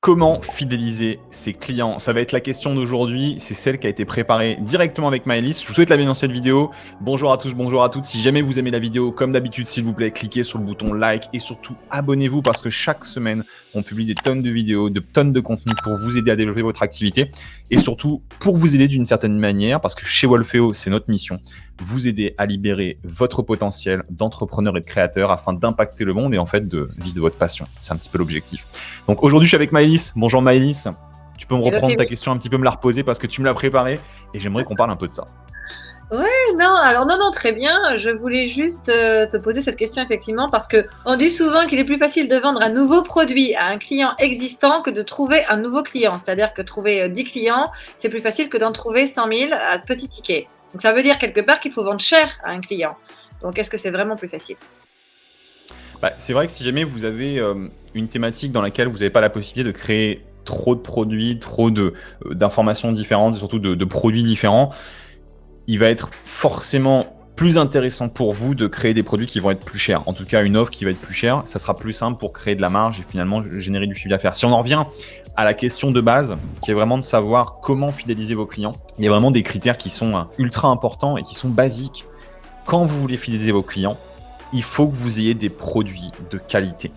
Comment fidéliser ses clients? Ça va être la question d'aujourd'hui, c'est celle qui a été préparée directement avec Maëlys. Je vous souhaite la bienvenue dans cette vidéo. Bonjour à tous, bonjour à toutes. Si jamais vous aimez la vidéo, comme d'habitude, s'il vous plaît, cliquez sur le bouton like et surtout abonnez-vous parce que chaque semaine, on publie des tonnes de vidéos, de tonnes de contenu pour vous aider à développer votre activité et surtout pour vous aider d'une certaine manière parce que chez Wolfeo, c'est notre mission, vous aider à libérer votre potentiel d'entrepreneur et de créateur afin d'impacter le monde et en fait de vivre de votre passion. C'est un petit peu l'objectif. Donc aujourd'hui, je suis avec Maëlys. Bonjour Maëlys. Tu peux me reprendre ta question un petit peu, me la reposer parce que tu me l'as préparée et j'aimerais qu'on parle un peu de ça. Non, très bien. Je voulais juste te poser cette question effectivement parce que on dit souvent qu'il est plus facile de vendre un nouveau produit à un client existant que de trouver un nouveau client. C'est-à-dire que trouver 10 clients, c'est plus facile que d'en trouver 100 000 à petit ticket. Donc ça veut dire quelque part qu'il faut vendre cher à un client. Donc est-ce que c'est vraiment plus facile ? C'est vrai que si jamais vous avez une thématique dans laquelle vous n'avez pas la possibilité de créer trop de produits, trop d'informations différentes, et surtout de produits différents, il va être forcément plus intéressant pour vous de créer des produits qui vont être plus chers. En tout cas, une offre qui va être plus chère, ça sera plus simple pour créer de la marge et finalement générer du chiffre d'affaires. Si on en revient à la question de base, qui est vraiment de savoir comment fidéliser vos clients, il y a vraiment des critères qui sont ultra importants et qui sont basiques. Quand vous voulez fidéliser vos clients, il faut que vous ayez des produits de qualité.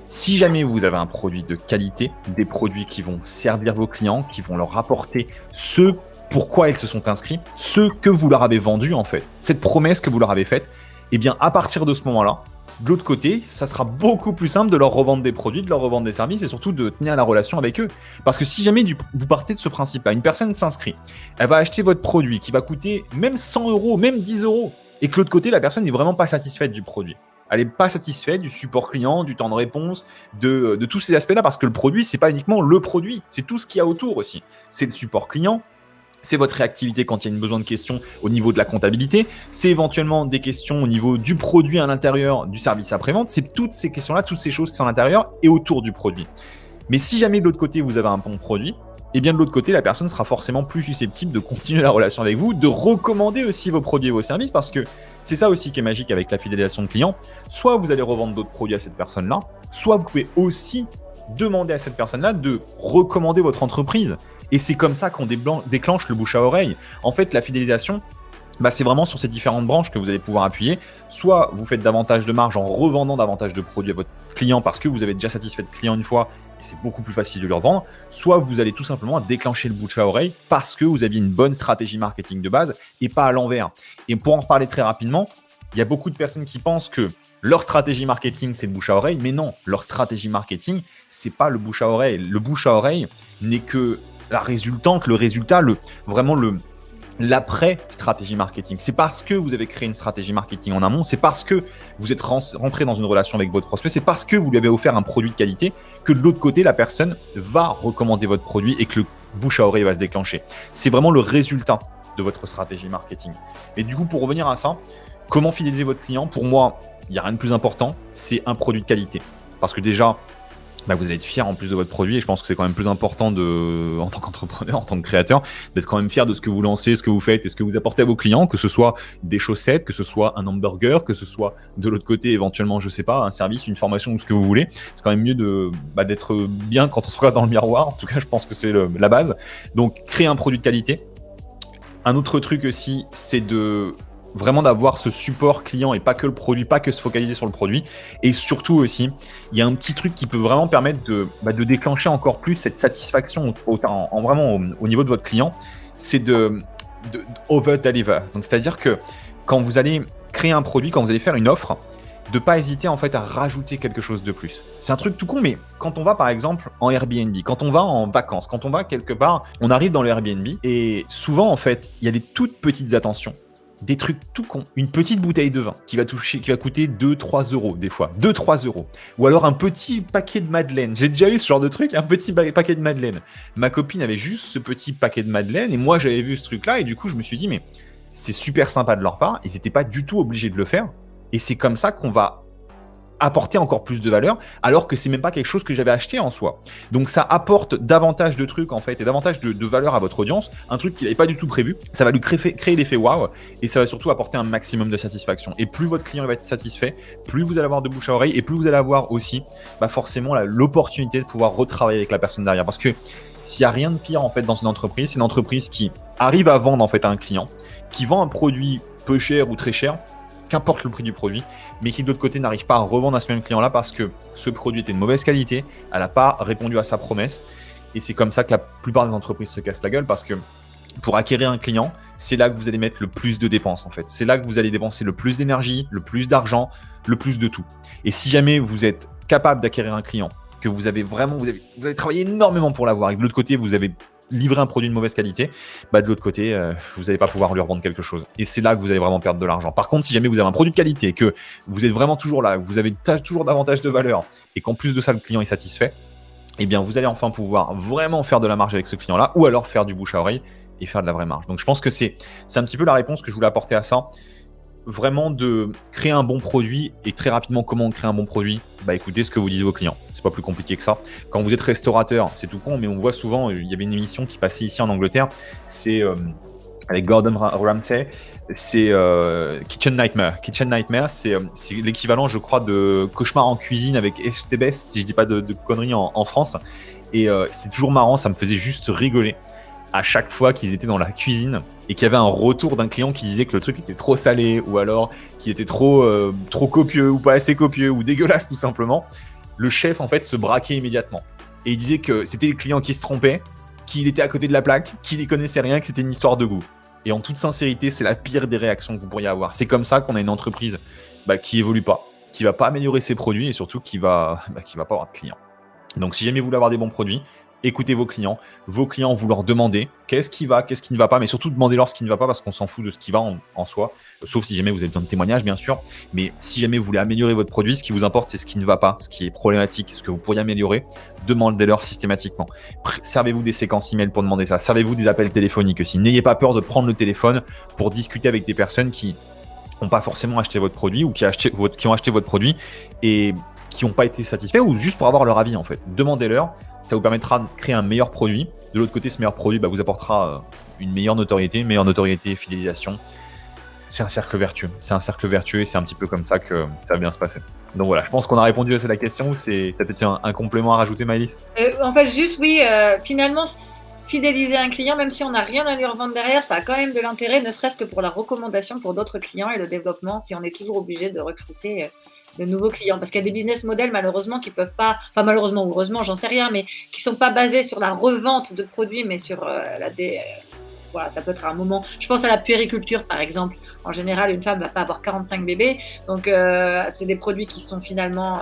Si jamais vous avez un produit de qualité, des produits qui vont servir vos clients, qui vont leur apporter ce pourquoi ils se sont inscrits, ce que vous leur avez vendu en fait, cette promesse que vous leur avez faite, et bien à partir de ce moment-là, de l'autre côté, ça sera beaucoup plus simple de leur revendre des produits, de leur revendre des services et surtout de tenir la relation avec eux. Parce que si jamais vous partez de ce principe-là, une personne s'inscrit, elle va acheter votre produit qui va coûter même 100 euros, même 10 euros, et que l'autre côté, la personne n'est vraiment pas satisfaite du produit. Elle n'est pas satisfaite du support client, du temps de réponse, de tous ces aspects-là, parce que le produit, ce n'est pas uniquement le produit, c'est tout ce qu'il y a autour aussi. C'est le support client, c'est votre réactivité quand il y a besoin de questions au niveau de la comptabilité, c'est éventuellement des questions au niveau du produit à l'intérieur du service après-vente, c'est toutes ces questions-là, toutes ces choses qui sont à l'intérieur et autour du produit. Mais si jamais de l'autre côté, vous avez un bon produit, et bien de l'autre côté, la personne sera forcément plus susceptible de continuer la relation avec vous, de recommander aussi vos produits et vos services, parce que c'est ça aussi qui est magique avec la fidélisation de clients. Soit vous allez revendre d'autres produits à cette personne-là, soit vous pouvez aussi demander à cette personne-là de recommander votre entreprise. Et c'est comme ça qu'on déclenche le bouche à oreille. En fait, la fidélisation, c'est vraiment sur ces différentes branches que vous allez pouvoir appuyer. Soit vous faites davantage de marge en revendant davantage de produits à votre client parce que vous avez déjà satisfait le client une fois et c'est beaucoup plus facile de le revendre. Soit vous allez tout simplement déclencher le bouche à oreille parce que vous aviez une bonne stratégie marketing de base et pas à l'envers. Et pour en reparler très rapidement, il y a beaucoup de personnes qui pensent que leur stratégie marketing, c'est le bouche à oreille. Mais non, leur stratégie marketing, c'est pas le bouche à oreille. Le bouche à oreille n'est que la résultante, le résultat, l'après-stratégie marketing. C'est parce que vous avez créé une stratégie marketing en amont, c'est parce que vous êtes rentré dans une relation avec votre prospect, c'est parce que vous lui avez offert un produit de qualité que de l'autre côté, la personne va recommander votre produit et que le bouche à oreille va se déclencher. C'est vraiment le résultat de votre stratégie marketing. Et du coup, pour revenir à ça, comment fidéliser votre client ? Pour moi, il n'y a rien de plus important, c'est un produit de qualité. Parce que déjà, vous allez être fier en plus de votre produit et je pense que c'est quand même plus important en tant qu'entrepreneur, en tant que créateur, d'être quand même fier de ce que vous lancez, ce que vous faites et ce que vous apportez à vos clients, que ce soit des chaussettes, que ce soit un hamburger, que ce soit de l'autre côté éventuellement, je sais pas, un service, une formation ou ce que vous voulez. C'est quand même mieux d'être bien quand on se regarde dans le miroir. En tout cas, je pense que c'est la base. Donc, créer un produit de qualité. Un autre truc aussi, c'est vraiment d'avoir ce support client et pas que le produit, pas que se focaliser sur le produit. Et surtout aussi, il y a un petit truc qui peut vraiment permettre de déclencher encore plus cette satisfaction vraiment au niveau de votre client, c'est de over-deliver. Donc, c'est-à-dire que quand vous allez créer un produit, quand vous allez faire une offre, de ne pas hésiter en fait à rajouter quelque chose de plus. C'est un truc tout con, mais quand on va par exemple en Airbnb, quand on va en vacances, quand on va quelque part, on arrive dans le Airbnb et souvent en fait, il y a des toutes petites attentions. Des trucs tout cons. Une petite bouteille de vin qui va coûter 2-3 euros des fois. 2-3 euros. Ou alors un petit paquet de madeleine. J'ai déjà eu ce genre de truc, un petit paquet de madeleine. Ma copine avait juste ce petit paquet de madeleine et moi j'avais vu ce truc-là et du coup je me suis dit mais c'est super sympa de leur part. Ils n'étaient pas du tout obligés de le faire. Et c'est comme ça qu'on va apporter encore plus de valeur, alors que c'est même pas quelque chose que j'avais acheté en soi. Donc ça apporte davantage de trucs en fait, et davantage de valeur à votre audience, un truc qu'il n'avait pas du tout prévu. Ça va lui créer l'effet waouh, et ça va surtout apporter un maximum de satisfaction. Et plus votre client va être satisfait, plus vous allez avoir de bouche à oreille, et plus vous allez avoir aussi forcément l'opportunité de pouvoir retravailler avec la personne derrière. Parce que s'il n'y a rien de pire en fait dans une entreprise, c'est une entreprise qui arrive à vendre en fait à un client, qui vend un produit peu cher ou très cher, qu'importe le prix du produit, mais qui de l'autre côté n'arrive pas à revendre à ce même client-là parce que ce produit était de mauvaise qualité, elle n'a pas répondu à sa promesse, et c'est comme ça que la plupart des entreprises se cassent la gueule, parce que pour acquérir un client, c'est là que vous allez mettre le plus de dépenses en fait. C'est là que vous allez dépenser le plus d'énergie, le plus d'argent, le plus de tout. Et si jamais vous êtes capable d'acquérir un client, que vous avez travaillé énormément pour l'avoir, et de l'autre côté vous avez livré un produit de mauvaise qualité, de l'autre côté, vous n'allez pas pouvoir lui revendre quelque chose. Et c'est là que vous allez vraiment perdre de l'argent. Par contre, si jamais vous avez un produit de qualité, que vous êtes vraiment toujours là, que vous avez toujours davantage de valeur, et qu'en plus de ça, le client est satisfait, eh bien, vous allez enfin pouvoir vraiment faire de la marge avec ce client-là, ou alors faire du bouche à oreille et faire de la vraie marge. Donc, je pense que c'est un petit peu la réponse que je voulais apporter à ça. Vraiment de créer un bon produit, et très rapidement, comment on crée un bon produit ? Écoutez ce que vous disent vos clients. C'est pas plus compliqué que ça. Quand vous êtes restaurateur, c'est tout con, mais on voit souvent, il y avait une émission qui passait ici en Angleterre, c'est avec Gordon Ramsay, c'est Kitchen Nightmare. Kitchen Nightmare, c'est l'équivalent, je crois, de Cauchemar en cuisine avec Estebes, si je dis pas de conneries en France. Et c'est toujours marrant, ça me faisait juste rigoler à chaque fois qu'ils étaient dans la cuisine et qu'il y avait un retour d'un client qui disait que le truc était trop salé, ou alors qu'il était trop copieux, ou pas assez copieux, ou dégueulasse tout simplement. Le chef en fait se braquait immédiatement. Et il disait que c'était les clients qui se trompaient, qu'il était à côté de la plaque, qu'il n'y connaissait rien, que c'était une histoire de goût. Et en toute sincérité, c'est la pire des réactions que vous pourriez avoir. C'est comme ça qu'on a une entreprise qui évolue pas, qui va pas améliorer ses produits, et surtout qui va pas avoir de clients. Donc si jamais vous voulez avoir des bons produits, écoutez vos clients, vous leur demandez qu'est-ce qui va, qu'est-ce qui ne va pas, mais surtout demandez-leur ce qui ne va pas, parce qu'on s'en fout de ce qui va en soi, sauf si jamais vous avez besoin de témoignages bien sûr, mais si jamais vous voulez améliorer votre produit, ce qui vous importe c'est ce qui ne va pas, ce qui est problématique, ce que vous pourriez améliorer, demandez-leur systématiquement. Servez-vous des séquences email pour demander ça, servez-vous des appels téléphoniques aussi, n'ayez pas peur de prendre le téléphone pour discuter avec des personnes qui n'ont pas forcément acheté votre produit, ou qui ont acheté votre produit et qui n'ont pas été satisfaits, ou juste pour avoir leur avis en fait. Demandez-leur. Ça vous permettra de créer un meilleur produit. De l'autre côté, ce meilleur produit vous apportera une meilleure notoriété, fidélisation. C'est un cercle vertueux. C'est un cercle vertueux, et c'est un petit peu comme ça que ça va bien se passer. Donc voilà, je pense qu'on a répondu à la question. T'as peut-être un complément à rajouter, Maëlys ? En fait, juste oui, finalement, fidéliser un client, même si on n'a rien à lui revendre derrière, ça a quand même de l'intérêt, ne serait-ce que pour la recommandation pour d'autres clients et le développement, si on est toujours obligé de recruter de nouveaux clients, parce qu'il y a des business models malheureusement qui peuvent pas, enfin malheureusement ou heureusement, j'en sais rien, mais qui sont pas basés sur la revente de produits, mais sur voilà, ça peut être un moment. Je pense à la puériculture par exemple. En général, une femme va pas avoir 45 bébés, donc c'est des produits qui sont finalement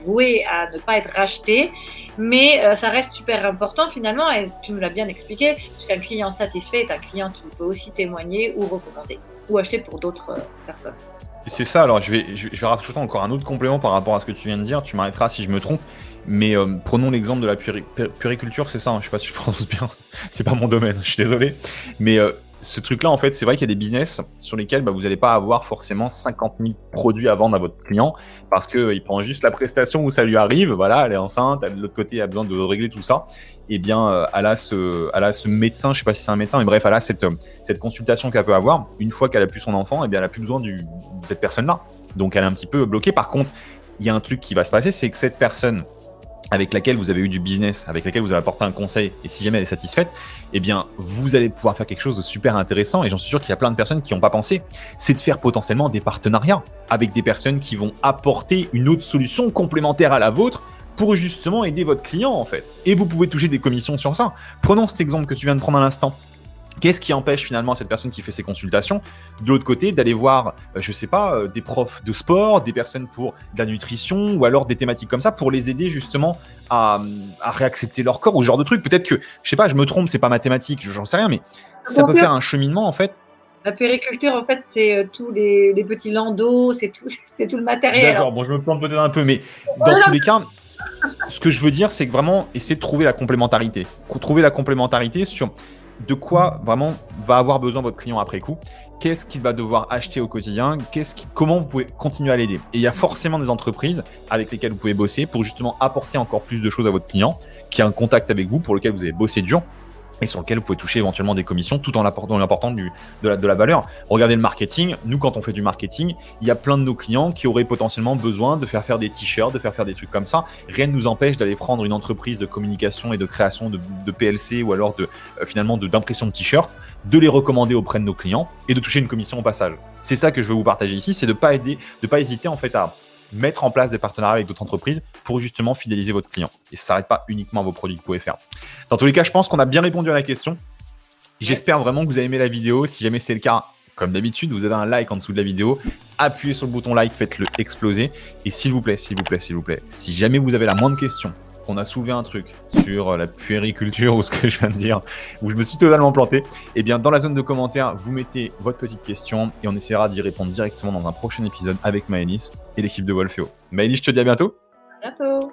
voués à ne pas être rachetés, mais ça reste super important finalement, et tu nous l'as bien expliqué, puisqu'un client satisfait est un client qui peut aussi témoigner ou recommander ou acheter pour d'autres personnes. C'est ça, alors je vais rajouter encore un autre complément par rapport à ce que tu viens de dire, tu m'arrêteras si je me trompe, mais prenons l'exemple de la puériculture, c'est ça, je sais pas si je prononce bien, c'est pas mon domaine, je suis désolé, mais ce truc-là, en fait, c'est vrai qu'il y a des business sur lesquels vous n'allez pas avoir forcément 50 000 produits à vendre à votre client, parce qu'il prend juste la prestation où ça lui arrive, voilà, elle est enceinte, de l'autre côté, elle a besoin de régler tout ça, et bien, elle a ce médecin, je sais pas si c'est un médecin, mais bref, elle a cette consultation qu'elle peut avoir, une fois qu'elle a plus son enfant, et bien, elle a plus besoin de cette personne-là, donc elle est un petit peu bloquée. Par contre, il y a un truc qui va se passer, c'est que cette personne avec laquelle vous avez eu du business, avec laquelle vous avez apporté un conseil, et si jamais elle est satisfaite, eh bien, vous allez pouvoir faire quelque chose de super intéressant, et j'en suis sûr qu'il y a plein de personnes qui n'ont pas pensé, c'est de faire potentiellement des partenariats avec des personnes qui vont apporter une autre solution complémentaire à la vôtre pour justement aider votre client, en fait. Et vous pouvez toucher des commissions sur ça. Prenons cet exemple que tu viens de prendre à l'instant. Qu'est-ce qui empêche finalement cette personne qui fait ses consultations, de l'autre côté, d'aller voir, je sais pas, des profs de sport, des personnes pour de la nutrition, ou alors des thématiques comme ça, pour les aider justement à réaccepter leur corps, ou ce genre de truc. Peut-être que, je sais pas, je me trompe, c'est pas mathématique, j'en sais rien, mais ça peut faire un cheminement en fait. La puériculture, en fait, c'est tous les petits landaux, c'est tout le matériel. D'accord, bon, je me plante peut-être un peu, mais dans tous les cas, ce que je veux dire, c'est que vraiment essayer de trouver la complémentarité. Trouver la complémentarité sur de quoi vraiment va avoir besoin votre client après coup, qu'est-ce qu'il va devoir acheter au quotidien, comment vous pouvez continuer à l'aider. Et il y a forcément des entreprises avec lesquelles vous pouvez bosser pour justement apporter encore plus de choses à votre client, qui a un contact avec vous, pour lequel vous avez bossé dur, et sur lequel vous pouvez toucher éventuellement des commissions tout en apportant de la valeur. Regardez le marketing. Nous, quand on fait du marketing, il y a plein de nos clients qui auraient potentiellement besoin de faire des t-shirts, de faire des trucs comme ça. Rien ne nous empêche d'aller prendre une entreprise de communication et de création de PLC ou alors d'impression de t-shirts, de les recommander auprès de nos clients et de toucher une commission au passage. C'est ça que je veux vous partager ici, c'est de pas hésiter en fait à mettre en place des partenariats avec d'autres entreprises pour justement fidéliser votre client. Et ça ne s'arrête pas uniquement à vos produits que vous pouvez faire. Dans tous les cas, je pense qu'on a bien répondu à la question. J'espère vraiment que vous avez aimé la vidéo. Si jamais c'est le cas, comme d'habitude, vous avez un like en dessous de la vidéo. Appuyez sur le bouton like, faites-le exploser. Et s'il vous plaît, si jamais vous avez la moindre question, qu'on a soulevé un truc sur la puériculture ou ce que je viens de dire, où je me suis totalement planté, eh bien dans la zone de commentaires, vous mettez votre petite question et on essaiera d'y répondre directement dans un prochain épisode avec Maëlys et l'équipe de Wolfeo. Maëlys, je te dis à bientôt. À bientôt.